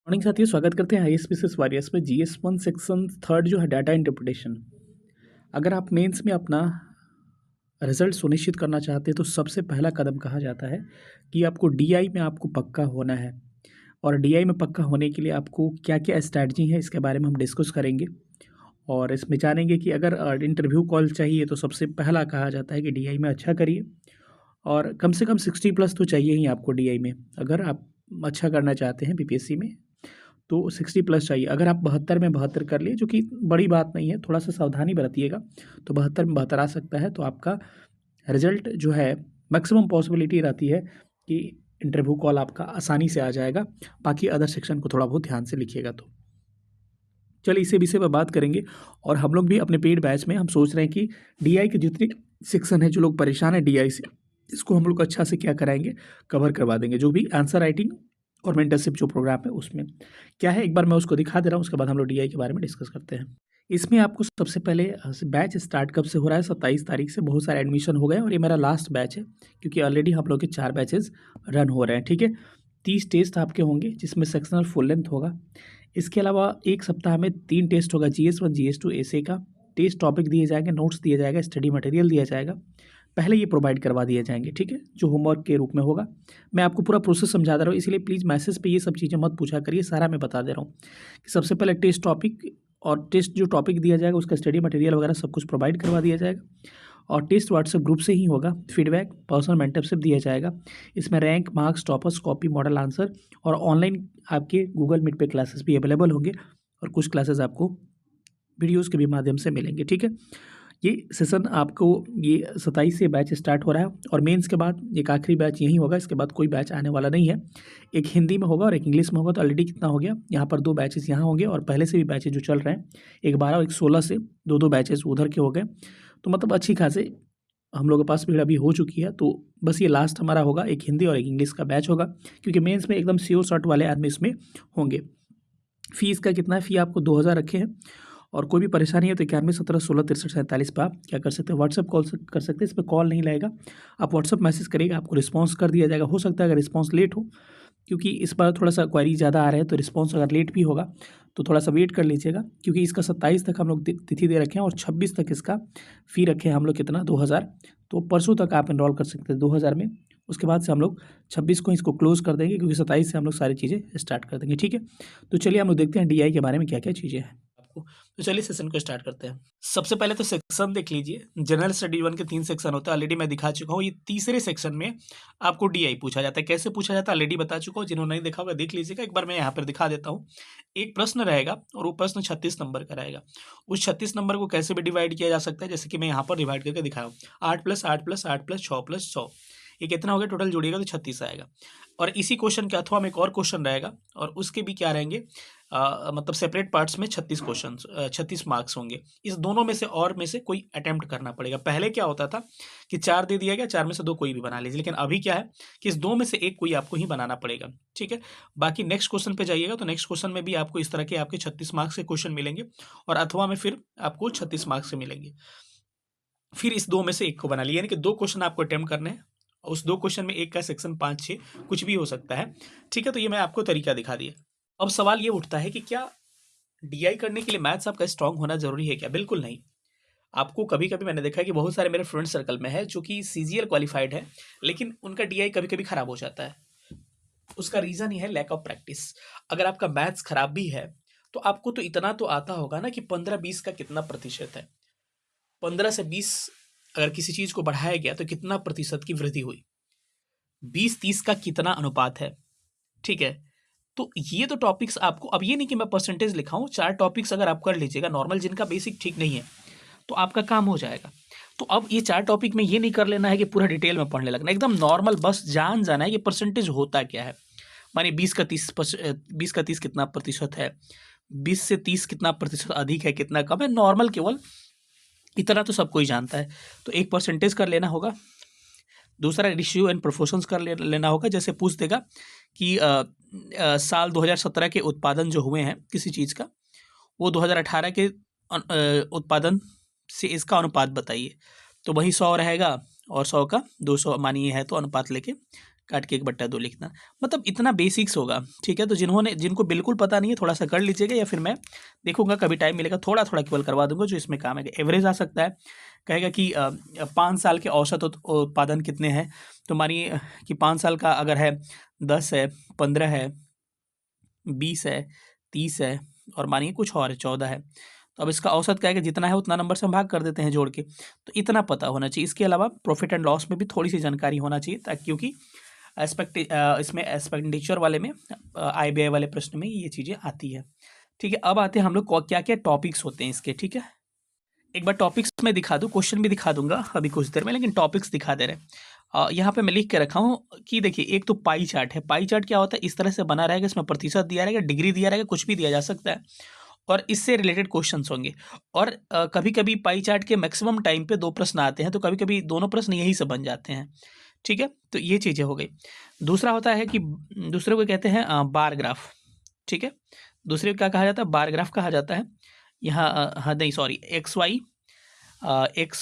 Morning साथियों, स्वागत करते हैं आईएसपीसीएस वारियर्स में जीएस 1 सेक्शन थर्ड जो है डाटा इंटरप्रिटेशन। अगर आप मेंस में अपना रिजल्ट सुनिश्चित करना चाहते हैं तो सबसे पहला कदम कहा जाता है कि आपको डीआई में आपको पक्का होना है। और डीआई में पक्का होने के लिए आपको क्या क्या स्ट्रैटेजी है इसके बारे में हम डिस्कस करेंगे और इसमें जानेंगे कि अगर इंटरव्यू कॉल चाहिए तो सबसे पहला कहा जाता है कि डीआई में अच्छा करिए और कम से कम 60+ तो चाहिए ही आपको डीआई में। अगर आप अच्छा करना चाहते हैं बीपीएससी में तो 60+ चाहिए। अगर आप 72 में 72 कर लिए, जो कि बड़ी बात नहीं है, थोड़ा सा सावधानी बरतिएगा तो 72 में 72 आ सकता है। तो आपका रिजल्ट जो है मैक्सिमम पॉसिबिलिटी रहती है कि इंटरव्यू कॉल आपका आसानी से आ जाएगा। बाकी अदर सेक्शन को थोड़ा बहुत ध्यान से लिखिएगा। तो चलिए इसी विषय पर बात करेंगे। और हम लोग भी अपने पेड बैच में हम सोच रहे हैं कि डीआई के जितने सेक्शन है, जो लोग परेशान है डीआई से, इसको हम लोग अच्छा से क्या कराएंगे, कवर करवा देंगे। जो भी आंसर राइटिंग और मेंटरशिप जो प्रोग्राम है उसमें क्या है, एक बार मैं उसको दिखा दे रहा हूँ, उसके बाद हम लोग डीआई के बारे में डिस्कस करते हैं। इसमें आपको सबसे पहले बैच स्टार्ट कब से हो रहा है, 27 तारीख से बहुत सारे एडमिशन हो गए और ये मेरा लास्ट बैच है, क्योंकि ऑलरेडी हम लोग के 4 बैचेस रन हो रहे हैं। ठीक है, 30 टेस्ट आपके होंगे जिसमें सेक्शनल फुल लेंथ होगा। इसके अलावा एक सप्ताह में 3 टेस्ट होगा, GS1 GS2 एसे का। टेस्ट टॉपिक दिए जाएंगे, नोट्स दिए जाएगा, स्टडी मटेरियल दिया जाएगा। पहले ये प्रोवाइड करवा दिए जाएंगे, ठीक है, जो होमवर्क के रूप में होगा। मैं आपको पूरा प्रोसेस समझा दे रहा हूँ, इसलिए प्लीज़ मैसेज पे ये सब चीज़ें मत पूछा करिए, सारा मैं बता दे रहा हूँ कि सबसे पहले टेस्ट टॉपिक और टेस्ट जो टॉपिक दिया जाएगा उसका स्टडी मटेरियल वगैरह सब कुछ प्रोवाइड करवा दिया जाएगा। और टेस्ट व्हाट्सएप ग्रुप से ही होगा। फीडबैक, पर्सनल मेंटरशिप दिया जाएगा। इसमें rank, marks, toppers, copy, model answer और ऑनलाइन आपके गूगल मीट पे क्लासेस भी अवेलेबल होंगे और कुछ क्लासेस आपको वीडियोज़ के भी माध्यम से मिलेंगे। ठीक है, ये सेशन आपको ये 27 से बैच स्टार्ट हो रहा है और मेंस के बाद एक आखिरी बैच यही होगा। इसके बाद कोई बैच आने वाला नहीं है। एक हिंदी में होगा और एक इंग्लिश में होगा। तो ऑलरेडी कितना हो गया, यहाँ पर 2 बैचेस यहाँ होंगे और पहले से भी बैचेस जो चल रहे हैं, एक 12 और एक 16 से 2-2 बैचेस उधर के हो गए। तो मतलब अच्छी खासी हम लोग के पास भीड़ अभी हो चुकी है। तो बस ये लास्ट हमारा होगा, एक हिंदी और एक इंग्लिश का बैच होगा, क्योंकि मेंस में एकदम श्योर शॉट वाले आदमी इसमें होंगे। फ़ीस का कितना है, फ़ी आपको 2000 रखे हैं। और कोई भी परेशानी है तो 91 17 16 63 47 पर आप क्या कर सकते हैं, व्हाट्सअप कॉल कर सकते हैं। इस पर कॉल नहीं लगेगा, आप व्हाट्सअप मैसेज करिएगा, आपको रिस्पांस कर दिया जाएगा। हो सकता है अगर रिस्पांस लेट हो, क्योंकि इस बार थोड़ा सा क्वारी ज़्यादा आ रहे हैं, तो रिस्पांस अगर लेट भी होगा तो थोड़ा सा वेट कर लीजिएगा, क्योंकि इसका 27 तक हम लोग तिथि दे रखे हैं और 26 तक इसका फ़ी रखे हैं हम लोग कितना, 2000। तो परसों तक आप इनरोल कर सकते हैं 2000 में। उसके बाद से हम लोग 26 को इसको क्लोज़ कर देंगे, क्योंकि 27 से हम लोग सारी चीज़ें स्टार्ट कर देंगे। ठीक है, तो चलिए हम लोग देखते हैं डीआई के बारे में क्या क्या चीज़ें हैं आपको। तो चलिए सेशन को स्टार्ट करते हैं। सबसे पहले तो सेक्शन देख लीजिए। जनरल स्टडी 1 के 3 सेक्शन होता है, ऑलरेडी मैं दिखा चुका हूँ। ये तीसरे सेक्शन में आपको डीआई पूछा जाता है। कैसे पूछा जाता है ऑलरेडी बता चुका हूँ, जिन्होंने नहीं देखा होगा देख लीजिएगा। एक बार मैं यहाँ पर दिखा देता हूँ। एक प्रश्न रहेगा और वो प्रश्न 36 नंबर का रहेगा। उस 36 नंबर को कैसे भी डिवाइड किया जा सकता है, जैसे कि मैं यहाँ पर डिवाइड करके दिखाया हूँ। 8 + 8 + 8 + 6 + 100, ये कितना हो गया टोटल, जोड़िएगा तो 36 आएगा। और इसी क्वेश्चन के अथवा में एक और क्वेश्चन रहेगा और उसके भी क्या रहेंगे, मतलब सेपरेट पार्ट्स में 36 क्वेश्चन, 36 मार्क्स होंगे। इस दोनों में से और में से कोई अटेम्प्ट करना पड़ेगा। पहले क्या होता था कि 4 दे दिया गया, 4 में से 2 कोई भी बना लीजिए, लेकिन अभी क्या है कि इस 2 में से एक कोई आपको ही बनाना पड़ेगा। ठीक है, बाकी नेक्स्ट क्वेश्चन पे जाइएगा तो नेक्स्ट क्वेश्चन में भी आपको इस तरह के आपके 36 मार्क्स के क्वेश्चन मिलेंगे और अथवा में फिर आपको 36 मार्क्स से मिलेंगे। फिर इस 2 में से एक को बना लिया, यानी कि 2 क्वेश्चन आपको अटेम्प्ट करने हैं। उस 2 क्वेश्चन में एक का सेक्शन 5 6 कुछ भी हो सकता है। ठीक है, तो ये मैं आपको तरीका दिखा दिया। अब सवाल ये उठता है कि क्या डीआई करने के लिए मैथ्स आपका स्ट्रांग होना जरूरी है क्या? बिल्कुल नहीं। आपको कभी कभी मैंने देखा है कि बहुत सारे मेरे फ्रेंड सर्कल में है जो कि सीजीएल क्वालिफाइड है, लेकिन उनका डीआई कभी कभी खराब हो जाता है। उसका रीजन ही है लैक ऑफ प्रैक्टिस। अगर आपका मैथ्स खराब भी है तो आपको तो इतना तो आता होगा ना कि 15-20 का कितना प्रतिशत है। 15 से 20 अगर किसी चीज को बढ़ाया गया तो कितना प्रतिशत की वृद्धि हुई, 20-30 का कितना अनुपात है। ठीक है, तो ये तो टॉपिक्स आपको, अब ये नहीं कि मैं परसेंटेज लिखाऊं, 4 टॉपिक्स अगर आप कर लीजिएगा नॉर्मल, जिनका बेसिक ठीक नहीं है, तो आपका काम हो जाएगा। तो अब ये 4 टॉपिक में ये नहीं कर लेना है कि पूरा डिटेल में पढ़ने लगना, एकदम नॉर्मल बस जान जाना है कि परसेंटेज होता क्या है। मानिए 20 का 30 कितना प्रतिशत है, 20 से 30 कितना प्रतिशत अधिक है, कितना कम है, नॉर्मल केवल इतना तो सबको ही जानता है। तो एक परसेंटेज कर लेना होगा। दूसरा रेशियो एंड प्रोपोर्शंस कर लेना होगा। जैसे पूछ देगा कि साल 2017 के उत्पादन जो हुए हैं किसी चीज़ का, वो 2018 के उत्पादन से इसका अनुपात बताइए। तो वही 100 रहेगा और 100 का 200 मानिए है, तो अनुपात लेके काट के 1/2 लिखना, मतलब इतना बेसिक्स होगा, ठीक है। तो जिनको बिल्कुल पता नहीं है थोड़ा सा कर लीजिएगा, या फिर मैं देखूंगा कभी टाइम मिलेगा थोड़ा थोड़ा केवल करवा दूंगा जो इसमें काम है। एवरेज आ सकता है, कहेगा कि 5 साल के औसत उत्पादन कितने हैं, तो मानिए कि 5 साल का अगर है 10 है, 15 है, 20 है, 30 है, और मानिए कुछ और है 14 है, तो अब इसका औसत क्या है कि जितना है उतना नंबर से हम भाग कर देते हैं जोड़ के। तो इतना पता होना चाहिए। इसके अलावा प्रॉफिट एंड लॉस में भी थोड़ी सी जानकारी होना चाहिए, ताकि क्योंकि इसमें एक्सपेंडिचर वाले में आय व्यय वाले प्रश्न में ये चीज़ें आती है, ठीक है। अब आते हैं हम लोग क्या क्या टॉपिक्स होते हैं इसके, ठीक है। एक बार टॉपिक्स में दिखा दूँ, क्वेश्चन भी दिखा दूंगा अभी कुछ देर में, लेकिन टॉपिक्स दिखा दे रहे हैं। यहाँ पे मैं लिख के रखा हूँ कि देखिए, एक तो पाई चार्ट है। पाई चार्ट क्या होता है, इस तरह से बना रहेगा, इसमें प्रतिशत दिया रहेगा, डिग्री दिया रहेगा, कुछ भी दिया जा सकता है, और इससे रिलेटेड क्वेश्चंस होंगे। और कभी कभी पाई चार्ट के मैक्सिमम टाइम पे 2 प्रश्न आते हैं, तो कभी कभी दोनों प्रश्न यही से बन जाते हैं, ठीक है। तो ये चीज़ें हो गई। दूसरा होता है कि दूसरे को कहते हैं बार ग्राफ, ठीक है। दूसरे को क्या कहा जाता है, बार ग्राफ कहा जाता है। यहाँ हाँ नहीं sorry, x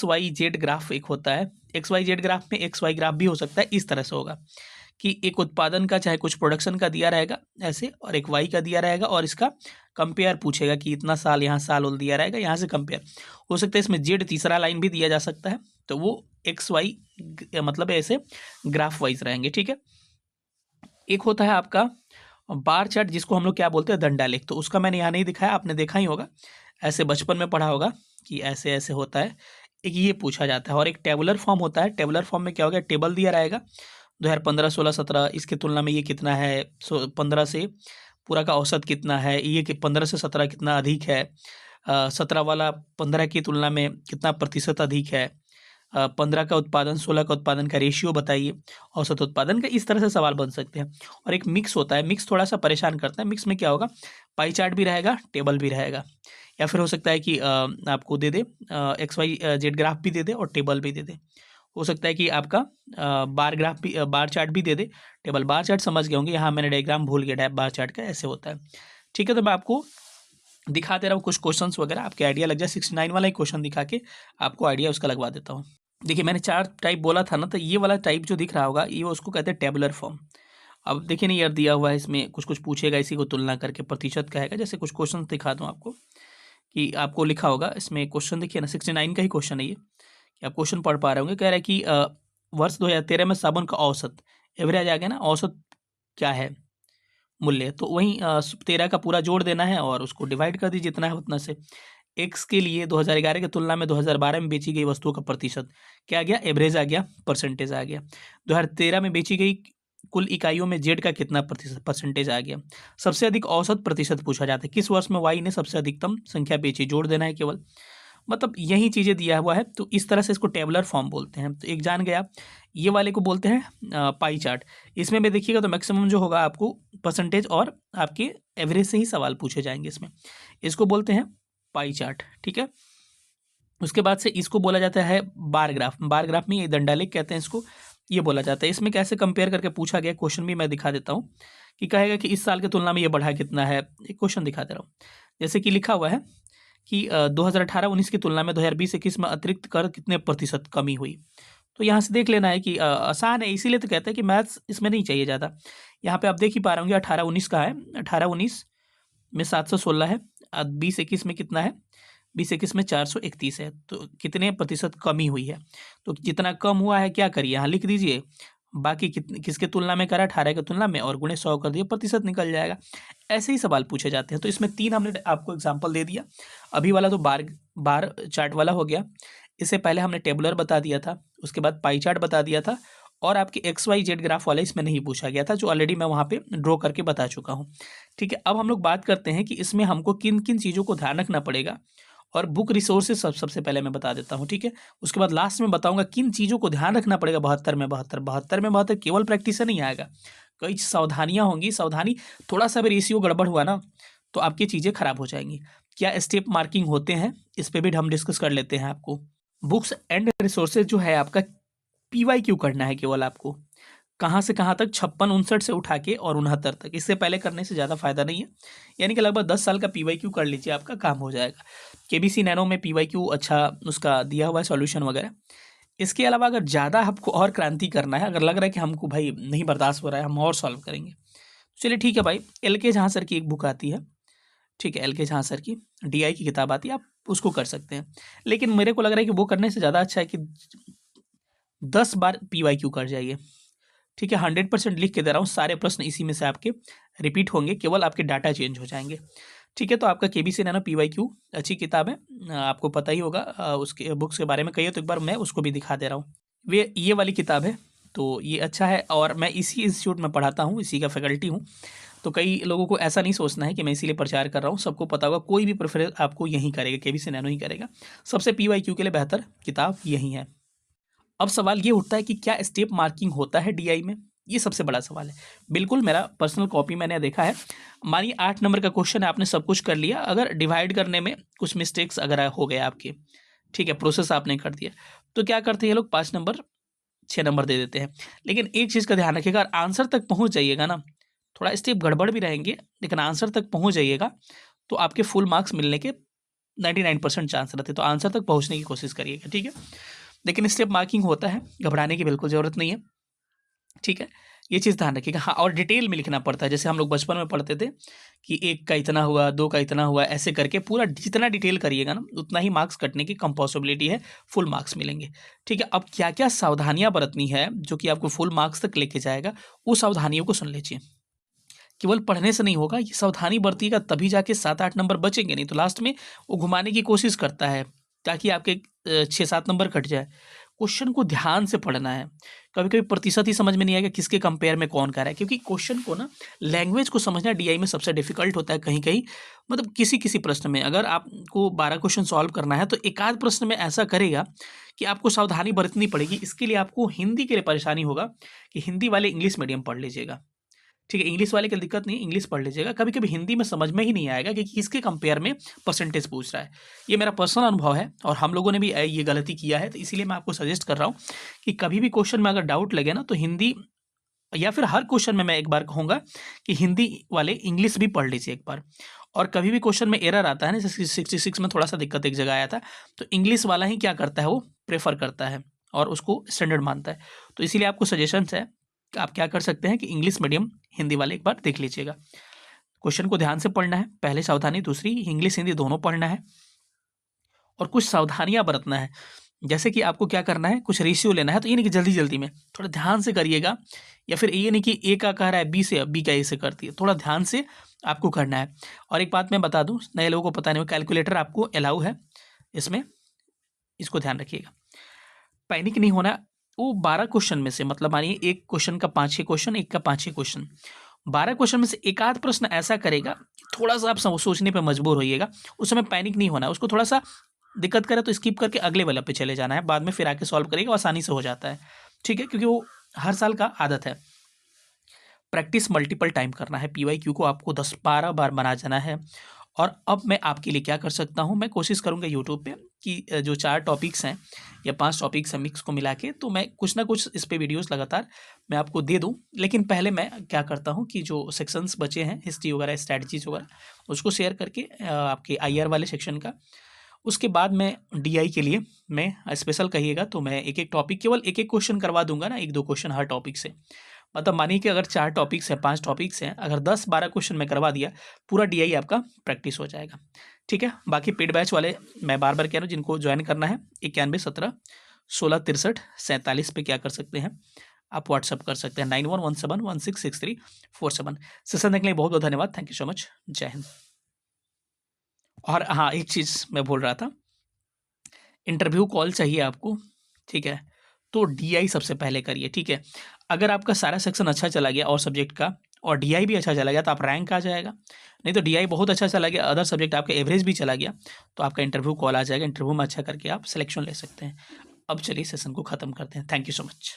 y z graph एक होता है। एक्स वाई जेड ग्राफ में एक्स वाई ग्राफ भी हो सकता है। इस तरह से होगा कि एक उत्पादन का चाहे कुछ प्रोडक्शन का दिया रहेगा ऐसे, और एक वाई का दिया रहेगा, और इसका कंपेयर पूछेगा कि इतना साल, यहाँ साल उल दिया रहेगा, यहाँ से कंपेयर हो सकता है। इसमें जेड तीसरा लाइन भी दिया जा सकता है, तो वो एक्स वाई मतलब ऐसे ग्राफ वाइज रहेंगे, ठीक है। एक होता है आपका बार चार्ट, जिसको हम लोग क्या बोलते हैं, दंडालेख। तो उसका मैंने यहाँ नहीं दिखाया, आपने देखा ही होगा, ऐसे बचपन में पढ़ा होगा कि ऐसे ऐसे होता है। एक ये पूछा जाता है। और एक टेबुलर फॉर्म होता है। टेबुलर फॉर्म में क्या होगा, टेबल दिया रहेगा 2015, 16, 17, इसकी तुलना में ये कितना है, 15 से पूरा का औसत कितना है, ये कि 15 से 17 कितना अधिक है, 17 वाला 15 की तुलना में कितना प्रतिशत अधिक है, 15 का उत्पादन 16 का उत्पादन का रेशियो बताइए, औसत उत्पादन का। इस तरह से सवाल बन सकते हैं। और एक मिक्स होता है। मिक्स थोड़ा सा परेशान करता है। मिक्स में क्या होगा, पाई चार्ट भी रहेगा, टेबल भी रहेगा, या फिर हो सकता है कि आपको दे दे एक्स वाई जेड ग्राफ भी दे दे और टेबल भी दे दे। हो सकता है कि आपका बार ग्राफ भी, बार चार्ट भी दे दे, टेबल। बार चार्ट समझ गए होंगे, यहाँ मैंने डायग्राम भूल गया बार चार्ट का, ऐसे होता है, ठीक है। तो मैं आपको दिखा दे रहा हूँ कुछ क्वेश्चंस वगैरह, आपके आइडिया लग जाए। 69 वाला ही क्वेश्चन दिखा के आपको आइडिया उसका लगवा देता हूँ। देखिए, मैंने 4 टाइप बोला था ना, तो ये वाला टाइप जो दिख रहा होगा, ये उसको कहते हैं टेबुलर फॉर्म। अब देखिए नहीं यार, दिया हुआ है, इसमें कुछ कुछ पूछेगा, इसी को तुलना करके प्रतिशत कहेगा। जैसे कुछ क्वेश्चन दिखा दूँ आपको, कि आपको लिखा होगा इसमें क्वेश्चन, देखिए ना, 69 का ही क्वेश्चन है ये, कि आप क्वेश्चन पढ़ पा रहे होंगे। कह रहा है कि वर्ष 2013 में साबुन का औसत, एवरेज आ गया ना, औसत क्या है मूल्य, तो वहीं 13 का पूरा जोड़ देना है और उसको डिवाइड कर दीजिए जितना है उतना से। एक्स के लिए 2011 की तुलना में 2012 में बेची गई वस्तुओं का प्रतिशत क्या आ गया, एवरेज आ गया, परसेंटेज आ गया। 2013 में बेची गई कुल इकाइयों में जेड का कितना प्रतिशत परसेंटेज आ गया। सबसे अधिक औसत प्रतिशत पूछा जाता है, किस वर्ष में वाई ने सबसे अधिकतम संख्या बेची, जोड़ देना है केवल। मतलब यही चीज़ें दिया हुआ है, तो इस तरह से इसको टेबुलर फॉर्म बोलते हैं। तो एक जान गया। ये वाले को बोलते हैं पाई चार्ट। इसमें भी देखिएगा तो मैक्सिमम जो होगा आपको परसेंटेज और आपके एवरेज से ही सवाल पूछे जाएंगे इसमें। इसको बोलते हैं पाई चार्ट, ठीक है। उसके बाद से इसको बोला जाता है बार ग्राफ। बार ग्राफ में ये दंडालेख कहते हैं इसको, ये बोला जाता है। इसमें कैसे कंपेयर करके पूछा गया, क्वेश्चन भी मैं दिखा देता हूँ, कि कहेगा कि इस साल की तुलना में ये बढ़ा कितना है। एक क्वेश्चन दिखा दे रहा हूँ, जैसे कि लिखा हुआ है कि 2018-19 की तुलना में 2020-21 में अतिरिक्त कर कितने प्रतिशत कमी हुई। तो यहाँ से देख लेना है कि आसान है, इसीलिए तो कहते हैं कि मैथ्स इसमें नहीं चाहिए ज़्यादा। यहाँ पे आप देख ही पा रहे होंगे 18-19 का है, 18-19 में 716 है, 20-21 में कितना है, 20-21 में 431 है। तो कितने प्रतिशत कमी हुई है, तो जितना कम हुआ है क्या करिए, यहाँ लिख दीजिए, बाकी किसके तुलना में करा, 18 की तुलना में, और गुणे 100 कर दिए, प्रतिशत निकल जाएगा। ऐसे ही सवाल पूछे जाते हैं। तो इसमें 3 हमने आपको एग्जाम्पल दे दिया। अभी वाला तो बार चार्ट वाला हो गया। इससे पहले हमने टेबुलर बता दिया था, उसके बाद पाई चार्ट बता दिया था, और आपके एक्स वाई जेड ग्राफ वाला इसमें नहीं पूछा गया था, जो ऑलरेडी मैं वहाँ पे ड्रॉ करके बता चुका हूँ, ठीक है। अब हम लोग बात करते हैं कि इसमें हमको किन किन चीज़ों को ध्यान रखना पड़ेगा, और बुक रिसोर्सेज सबसे पहले मैं बता देता हूँ, ठीक है। उसके बाद लास्ट में बताऊंगा किन चीज़ों को ध्यान रखना पड़ेगा। 72 केवल प्रैक्टिस से नहीं आएगा, कई सावधानियाँ होंगी। सावधानी, थोड़ा सा भी रेशियो गड़बड़ हुआ ना तो आपकी चीज़ें खराब हो जाएंगी। क्या स्टेप मार्किंग होते हैं, इस पर भी हम डिस्कस कर लेते हैं। आपको बुक्स एंड रिसोर्सेज जो है आपका PYQ करना है केवल आपको, कहाँ से कहाँ तक, 56-59 से उठा के और 69 तक। इससे पहले करने से ज़्यादा फायदा नहीं है, यानी कि लगभग 10 साल का PYQ कर लीजिए, आपका काम हो जाएगा। KBC नैनो में PYQ अच्छा उसका दिया हुआ है सॉल्यूशन वगैरह। इसके अलावा अगर ज़्यादा आपको और क्रांति करना है, अगर लग रहा है कि हमको भाई नहीं बर्दाश्त हो रहा है, हम और सॉल्व करेंगे, चलिए ठीक है भाई, एल के झां सर की एक बुक आती है, ठीक है, एल के झां सर की डीआई की किताब आती है, आप उसको कर सकते हैं। लेकिन मेरे को लग रहा है कि वो करने से ज़्यादा अच्छा है कि 10 बार पीवाईक्यू कर जाइए, ठीक है। 100% लिख के दे रहा हूँ, सारे प्रश्न इसी में से आपके रिपीट होंगे, केवल आपके डाटा चेंज हो जाएंगे, ठीक है। तो आपका केबीसी नैनो पीवाईक्यू अच्छी किताब है, आपको पता ही होगा उसके बुक्स के बारे में कहिए तो एक बार मैं उसको भी दिखा दे रहा हूँ। ये वाली किताब है, तो ये अच्छा है, और मैं इसी इंस्टीट्यूट में पढ़ाता हूँ, इसी का फैकल्टी हूँ। तो कई लोगों को ऐसा नहीं सोचना है कि मैं इसीलिए प्रचार कर रहा हूँ, सबको पता होगा कोई भी प्रेफर आपको यही करेगा, केबीसी नैनो ही करेगा। सबसे पीवाईक्यू के लिए बेहतर किताब यही है। अब सवाल ये उठता है कि क्या स्टेप मार्किंग होता है डीआई में, ये सबसे बड़ा सवाल है। बिल्कुल, मेरा पर्सनल कॉपी मैंने देखा है, मानिए 8 नंबर का क्वेश्चन है, आपने सब कुछ कर लिया, अगर डिवाइड करने में कुछ मिस्टेक्स अगर हो गए आपके, ठीक है, प्रोसेस आपने कर दिया, तो क्या करते हैं ये लोग 5 नंबर 6 नंबर दे देते हैं। लेकिन एक चीज़ का ध्यान रखिएगा, आंसर तक पहुँच जाइएगा ना, थोड़ा स्टेप गड़बड़ भी रहेंगे, लेकिन आंसर तक पहुँच जाइएगा तो आपके फुल मार्क्स मिलने के 99% चांस रहते हैं। तो आंसर तक पहुँचने की कोशिश करिएगा, ठीक है। लेकिन स्टेप मार्किंग होता है, घबराने की बिल्कुल ज़रूरत नहीं है, ठीक है। ये चीज़ ध्यान रखिएगा। हाँ, और डिटेल में लिखना पड़ता है, जैसे हम लोग बचपन में पढ़ते थे कि 1 का इतना हुआ, 2 का इतना हुआ, ऐसे करके पूरा जितना डिटेल करिएगा ना, उतना ही मार्क्स कटने की कम पॉसिबिलिटी है, फुल मार्क्स मिलेंगे, ठीक है। अब क्या-क्या सावधानियाँ बरतनी है जो कि आपको फुल मार्क्स तक लेके जाएगा, वो सावधानियों को सुन लीजिए। केवल पढ़ने से नहीं होगा, ये सावधानी बरतिएगा तभी जाके 7-8 नंबर बचेंगे, नहीं तो लास्ट में वो घुमाने की कोशिश करता है ताकि आपके 6-7 नंबर कट जाए। क्वेश्चन को ध्यान से पढ़ना है, कभी-कभी प्रतिशत ही समझ में नहीं आएगा किसके कंपेयर में कौन कर रहा है, क्योंकि क्वेश्चन को ना लैंग्वेज को समझना डीआई में सबसे डिफिकल्ट होता है कहीं-कहीं। मतलब किसी-किसी प्रश्न में अगर आपको 12 क्वेश्चन सॉल्व करना है तो एक आध प्रश्न में ऐसा करेगा कि आपको सावधानी बरतनी पड़ेगी। इसके लिए आपको हिंदी के लिए परेशानी होगा कि हिंदी वाले इंग्लिश मीडियम पढ़ लीजिएगा, ठीक है। इंग्लिश वाले की दिक्कत नहीं है, इंग्लिश पढ़ लीजिएगा। कभी-कभी हिंदी में समझ में ही नहीं आएगा कि किसके कंपेयर में परसेंटेज पूछ रहा है। ये मेरा पर्सनल अनुभव है और हम लोगों ने भी ये गलती किया है, तो इसीलिए मैं आपको सजेस्ट कर रहा हूँ कि कभी भी क्वेश्चन में अगर डाउट लगे ना, तो हिंदी या फिर हर क्वेश्चन में मैं एक बार कहूँगा कि हिंदी वाले इंग्लिश भी पढ़ लीजिए एक बार। और कभी भी क्वेश्चन में एरर आता है ना, जैसे 66 में थोड़ा-सा दिक्कत एक जगह आया था, तो इंग्लिश वाला ही क्या करता है, वो प्रेफ़र करता है और उसको स्टैंडर्ड मानता है। तो इसीलिए आपको सजेशंस है कि आप क्या कर सकते हैं कि इंग्लिश मीडियम हिंदी वाले एक बार देख लीजिएगा। क्वेश्चन को ध्यान से पढ़ना है, पहले सावधानी, दूसरी इंग्लिश हिंदी दोनों पढ़ना है और कुछ सावधानियाँ बरतना है। जैसे कि आपको क्या करना है, कुछ रेशियो लेना है, तो ये नहीं कि जल्दी-जल्दी में, थोड़ा ध्यान से करिएगा, या फिर ये नहीं कि ए का कह रहा है बी से, बी का ए से कर दिए, थोड़ा ध्यान से आपको करना है। और एक बात मैं बता दूँ, नए लोगों को पता नहीं हो, कैलकुलेटर आपको अलाउ है इसमें, इसको ध्यान रखिएगा। पैनिक नहीं होना, वो 12 क्वेश्चन में से, मतलब मानिए एक क्वेश्चन का 5-6 क्वेश्चन, एक का 5-6 क्वेश्चन, 12 क्वेश्चन में से एक आध प्रश्न ऐसा करेगा, थोड़ा-सा आप सोचने पे मजबूर होइएगा, उस समय पैनिक नहीं होना है, उसको थोड़ा-सा दिक्कत करे तो स्किप करके अगले वाला पे चले जाना है, बाद में फिर आके सॉल्व करेगा, आसानी से हो जाता है, ठीक है, क्योंकि वो हर साल का आदत है। प्रैक्टिस मल्टीपल टाइम करना है, पीवाईक्यू को आपको 10-12 बार बना जाना है। और अब मैं आपके लिए क्या कर सकता हूँ, मैं कोशिश करूँगा यूट्यूब पे कि जो 4 टॉपिक्स हैं या 5 टॉपिक्स हैं मिक्स को मिला के, तो मैं कुछ ना कुछ इस पे वीडियोस लगातार मैं आपको दे दूँ। लेकिन पहले मैं क्या करता हूँ कि जो सेक्शंस बचे हैं, हिस्ट्री वगैरह, स्ट्रैटेजीज वगैरह, उसको शेयर करके आपके आईआर वाले सेक्शन का, उसके बाद मैं डीआई के लिए मैं स्पेशल कहिएगा तो मैं एक-एक टॉपिक, केवल एक-एक क्वेश्चन करवा दूँगा ना, 1-2 क्वेश्चन हर टॉपिक से। मतलब मानिए कि अगर 4 टॉपिक्स हैं, 5 टॉपिक्स हैं, अगर 10-12 क्वेश्चन मैं करवा दिया, पूरा डीआई आपका प्रैक्टिस हो जाएगा, ठीक है। बाकी पेड बैच वाले मैं बार-बार कह रहा हूँ, जिनको ज्वाइन करना है 91 17 16 63 47 पे क्या कर सकते हैं, आप व्हाट्सएप कर सकते हैं 9117166347। सेशन देखने के लिए बहुत-बहुत धन्यवाद। Thank you so much. जय हिंद। और हाँ, एक चीज़ मैं भूल रहा था, इंटरव्यू कॉल चाहिए आपको, ठीक है, तो डीआई सबसे पहले करिए, ठीक है। अगर आपका सारा सेक्शन अच्छा चला गया और सब्जेक्ट का, और डीआई भी अच्छा चला गया, तो आप रैंक आ जाएगा। नहीं तो डीआई बहुत अच्छा चला गया, अदर सब्जेक्ट आपका एवरेज भी चला गया, तो आपका इंटरव्यू कॉल आ जाएगा, इंटरव्यू में अच्छा करके आप सिलेक्शन ले सकते हैं। अब चलिए सेशन को ख़त्म करते हैं। Thank you so much.